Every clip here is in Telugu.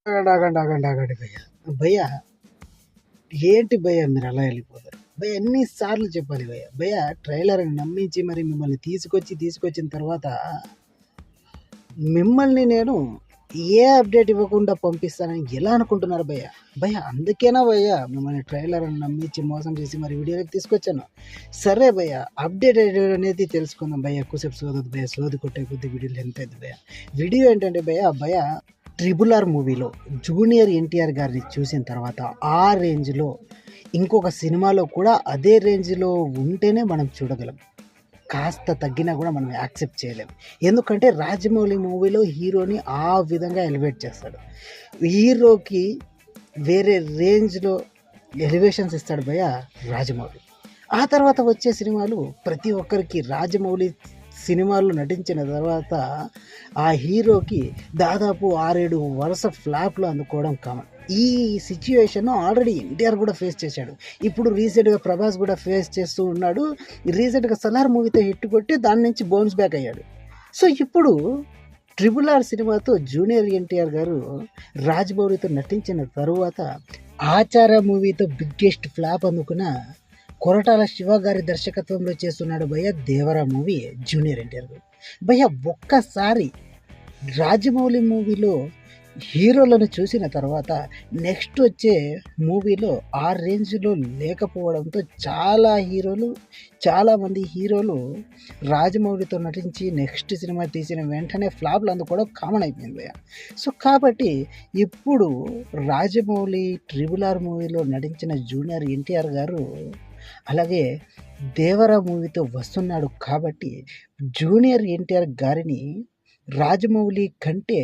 ఆగండి ఆగండి ఆగండి భయ్య. భయ్య ఏంటి భయ్య మీరు అలా వెళ్ళిపోతారు భయ్య? ఎన్నిసార్లు చెప్పాలి భయ్య? భయ్య ట్రైలర్ నమ్మించి మరి మిమ్మల్ని తీసుకొచ్చిన తర్వాత మిమ్మల్ని నేను ఏ అప్డేట్ ఇవ్వకుండా పంపిస్తానని ఎలా అనుకుంటున్నారు భయ్య? భయ్య అందుకేనా భయ్య మిమ్మల్ని ట్రైలర్ నమ్మించి మోసం చేసి మరి వీడియోకి తీసుకొచ్చాను. సరే భయ్య, అప్డేట్ అనేది తెలుసుకుందాం భయ్య. ఎక్కువసేపు సోదదు భయ్య, సోది కొట్టే కొద్ది వీడియోలు ఎంత అయింది భయ్య. వీడియో ఏంటంటే భయ్య RRR మూవీలో జూనియర్ ఎన్టీఆర్ గారిని చూసిన తర్వాత ఆ రేంజ్లో ఇంకొక సినిమాలో కూడా అదే రేంజ్లో ఉంటేనే మనం చూడగలం. కాస్త తగ్గినా కూడా మనం యాక్సెప్ట్ చేయలేం. ఎందుకంటే రాజమౌళి మూవీలో హీరోని ఆ విధంగా ఎలివేట్ చేస్తాడు. హీరోకి వేరే రేంజ్లో ఎలివేషన్స్ ఇస్తాడు భయ్య రాజమౌళి. ఆ తర్వాత వచ్చే సినిమాలు ప్రతి ఒక్కరికి రాజమౌళి సినిమాల్లో నటించిన తర్వాత ఆ హీరోకి దాదాపు 6-7 వరుస ఫ్లాప్లు అందుకోవడం కామన్. ఈ సిచ్యువేషన్ ఆల్రెడీ ఎన్టీఆర్ కూడా ఫేస్ చేశాడు. ఇప్పుడు రీసెంట్గా ప్రభాస్ కూడా ఫేస్ చేస్తూ ఉన్నాడు. రీసెంట్గా సలార్ మూవీతో హిట్ కొట్టి దాని నుంచి బౌన్స్ బ్యాక్ అయ్యాడు. సో ఇప్పుడు RRR సినిమాతో జూనియర్ ఎన్టీఆర్ గారు రాజమౌళితో నటించిన తరువాత ఆచార్య మూవీతో బిగ్గెస్ట్ ఫ్లాప్ అందుకున్న కొరటాల శివ గారి దర్శకత్వంలో చేస్తున్నాడు భయ్య దేవరా మూవీ జూనియర్ ఎన్టీఆర్ గారు. భయ్య ఒక్కసారి రాజమౌళి మూవీలో హీరోలను చూసిన తర్వాత నెక్స్ట్ వచ్చే మూవీలో ఆ రేంజ్లో లేకపోవడంతో చాలామంది హీరోలు రాజమౌళితో నటించి నెక్స్ట్ సినిమా తీసిన వెంటనే ఫ్లాప్లు అందుకోవడం కామన్ అయిపోయింది భయ్య. సో కాబట్టి ఇప్పుడు రాజమౌళి RRR మూవీలో నటించిన జూనియర్ ఎన్టీఆర్ గారు అలాగే దేవరా మూవీతో వస్తున్నాడు కాబట్టి జూనియర్ ఎన్టీఆర్ గారిని రాజమౌళి కంటే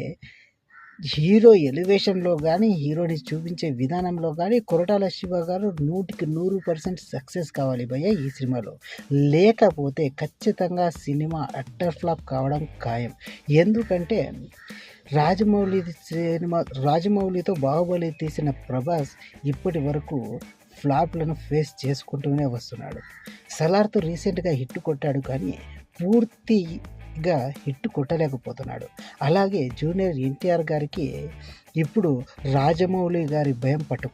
హీరో ఎలివేషన్లో కానీ హీరోని చూపించే విధానంలో కానీ కొరటాల శివ గారు 100% సక్సెస్ కావాలి భయ్య ఈ సినిమాలో. లేకపోతే ఖచ్చితంగా సినిమా అట్టర్ ఫ్లాప్ కావడం ఖాయం. ఎందుకంటే రాజమౌళితో బాహుబలి తీసిన ప్రభాస్ ఇప్పటి వరకు ఫ్లాప్లను ఫేస్ చేసుకుంటూనే వస్తున్నాడు. సలార్తో రీసెంట్గా హిట్ కొట్టాడు కానీ పూర్తిగా హిట్ కొట్టలేకపోతున్నాడు. అలాగే జూనియర్ ఎన్టీఆర్ గారికి ఇప్పుడు రాజమౌళి గారి భయం పట్టుకు